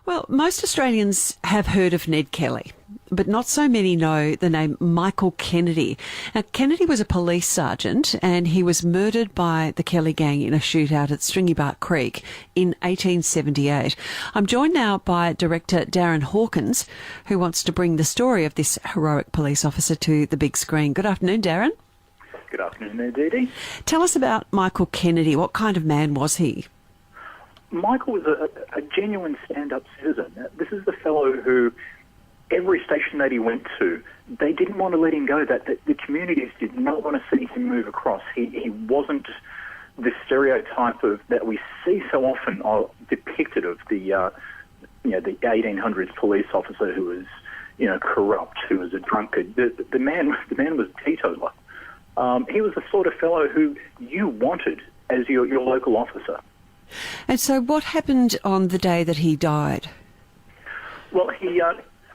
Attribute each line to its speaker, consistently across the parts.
Speaker 1: Well, most Australians have heard of Ned Kelly, but not so many know the name Michael Kennedy. Now, Kennedy was a police sergeant and he was murdered by the Kelly gang in a shootout at Stringybark Creek in 1878. I'm joined now by director Darren Hawkins, who wants to bring the story of this heroic police officer to the big screen. Good afternoon, Darren.
Speaker 2: Good afternoon there, Dee Dee.
Speaker 1: Tell us about Michael Kennedy. What kind of man was he?
Speaker 2: Michael was a genuine stand-up citizen. This is the fellow who, every station that he went to, they didn't want to let him go. That the communities did not want to see him move across. He wasn't the stereotype of that we see so often depicted of the 1800s police officer who was corrupt, who was a drunkard. The man was a teetotaler. He was the sort of fellow who you wanted as your local officer.
Speaker 1: And so what happened on the day that he died?
Speaker 2: Well, he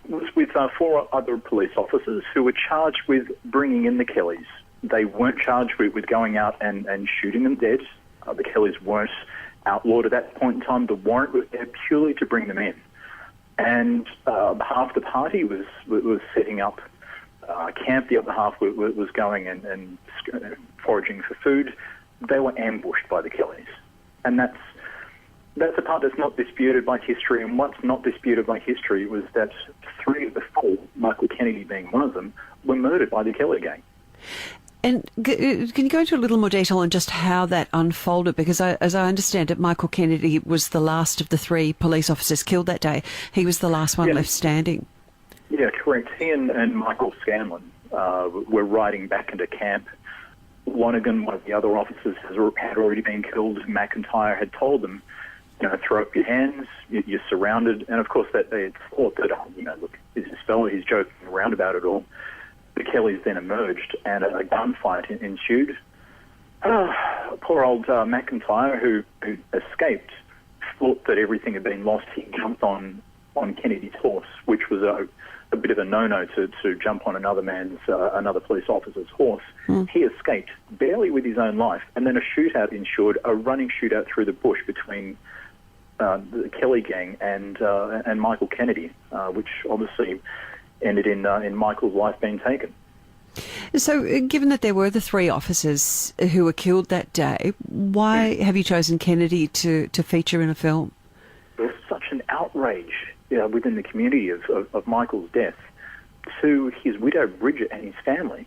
Speaker 2: was with four other police officers who were charged with bringing in the Kellys. They weren't charged with going out and shooting them dead. The Kellys weren't outlawed at that point in time. The warrant was there purely to bring them in. And half the party was setting up camp. The other half was going and foraging for food. They were ambushed by the Kellys. And that's a part that's not disputed by history. And what's not disputed by history was that three of the four, Michael Kennedy being one of them, were murdered by the Kelly gang.
Speaker 1: And can you go into a little more detail on just how that unfolded? Because as I understand it, Michael Kennedy was the last of the three police officers killed that day. He was the last one left standing.
Speaker 2: Yeah, correct. He and Michael Scanlon were riding back into camp. Lonergan, one of the other officers, had already been killed. McIntyre had told them, throw up your hands, you're surrounded. And of course, that they had thought that, look, this fellow, he's joking around about it all. The Kellys then emerged and a gunfight ensued. Poor old McIntyre, who escaped, thought that everything had been lost. He jumped on Kennedy's horse, which was a bit of a no-no to jump on another police officer's horse. He escaped, barely with his own life, and then a shootout ensued, a running shootout through the bush between the Kelly gang and Michael Kennedy, which obviously ended in Michael's life being taken.
Speaker 1: So, given that there were the three officers who were killed that day, why have you chosen Kennedy to feature in a film?
Speaker 2: There's such an outrage within the community of Michael's death to his widow Bridget and his family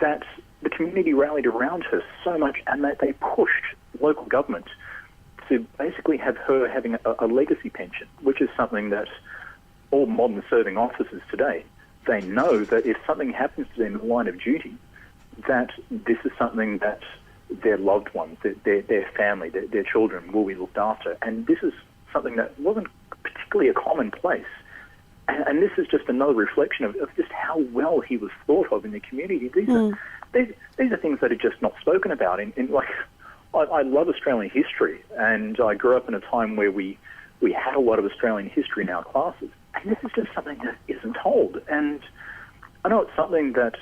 Speaker 2: that the community rallied around her so much, and that they pushed local government to basically have her having a legacy pension, which is something that all modern serving officers today, they know that if something happens to them in the line of duty, that this is something that their loved ones, their family, their children will be looked after. And this is something that wasn't particularly a commonplace. And this is just another reflection of just how well he was thought of in the community. These are things that are just not spoken about. I love Australian history, and I grew up in a time where we had a lot of Australian history in our classes. And this is just something that isn't told. And I know it's something that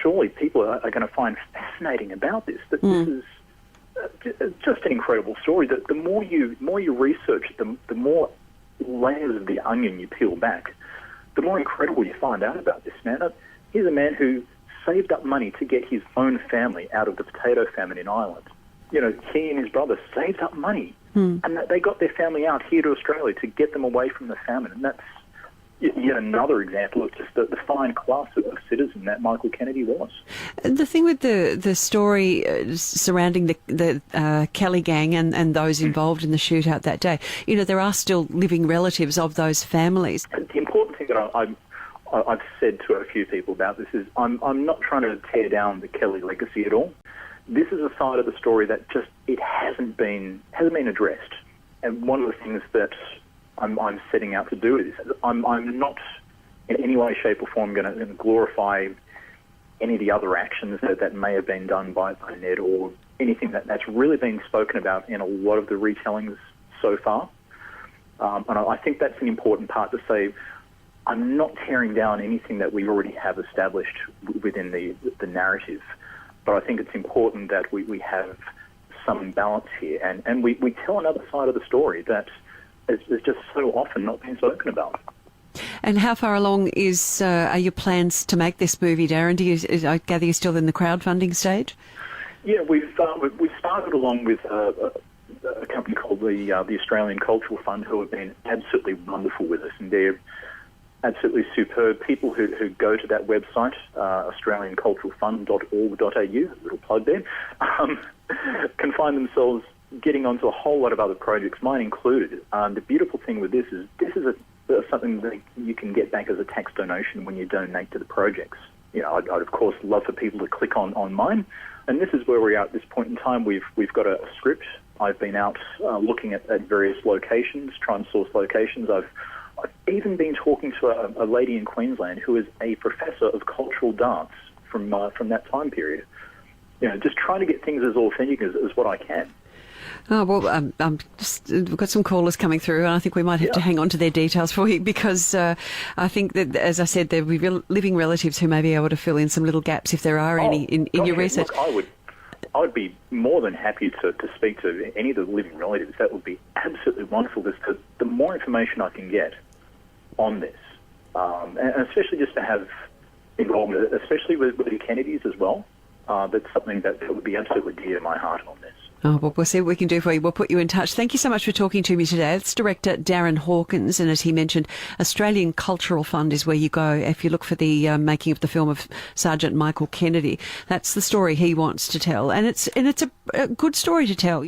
Speaker 2: surely people are going to find fascinating about this, that this is just an incredible story. That the more you research, the more layers of the onion you peel back, the more incredible you find out about this man. Here's a man who saved up money to get his own family out of the potato famine in Ireland. He and his brother saved up money, and they got their family out here to Australia to get them away from the famine. And that's yet another example of just the fine class of citizen that Michael Kennedy was.
Speaker 1: The thing with the story surrounding the Kelly gang and those involved in the shootout that day, there are still living relatives of those families.
Speaker 2: The important thing that I've said to a few people about this is I'm not trying to tear down the Kelly legacy at all. This is a side of the story that just hasn't been addressed. And one of the things that I'm setting out to do is I'm not in any way, shape or form going to glorify any of the other actions that may have been done by Ned, or anything that's really been spoken about in a lot of the retellings so far. And I think that's an important part to say. I'm not tearing down anything that we already have established within the narrative, but I think it's important that we have some balance here, and we tell another side of the story, that is just so often not being spoken about.
Speaker 1: And how far along are your plans to make this movie, Darren? I gather you're still in the crowdfunding stage?
Speaker 2: Yeah, we've started along with a company called the Australian Cultural Fund, who have been absolutely wonderful with us, and they're absolutely superb people who go to that website, australianculturalfund.org.au, little plug there, can find themselves getting onto a whole lot of other projects, mine included. The beautiful thing with this is something that you can get back as a tax donation when you donate to the projects. I'd of course love for people to click on mine, and this is where we are at this point in time. We've got a script. I've been out looking at various locations, trying to source locations. I've even been talking to a lady in Queensland who is a professor of cultural dance from that time period. Just trying to get things as authentic as what I can.
Speaker 1: Oh, well, we've got some callers coming through, and I think we might have to hang on to their details for you, because I think that, as I said, there will be living relatives who may be able to fill in some little gaps if there are any in your research.
Speaker 2: Look, I would be more than happy to speak to any of the living relatives. That would be absolutely wonderful. The more information I can get on this, and especially just to have involvement, especially with the Kennedys as well, that's something that would be absolutely dear to my heart on this.
Speaker 1: Oh, well, we'll see what we can do for you. We'll put you in touch. Thank you so much for talking to me today. It's director Darren Hawkins, and as he mentioned, Australian Cultural Fund is where you go if you look for the making of the film of Sergeant Michael Kennedy. That's the story he wants to tell, and it's a good story to tell.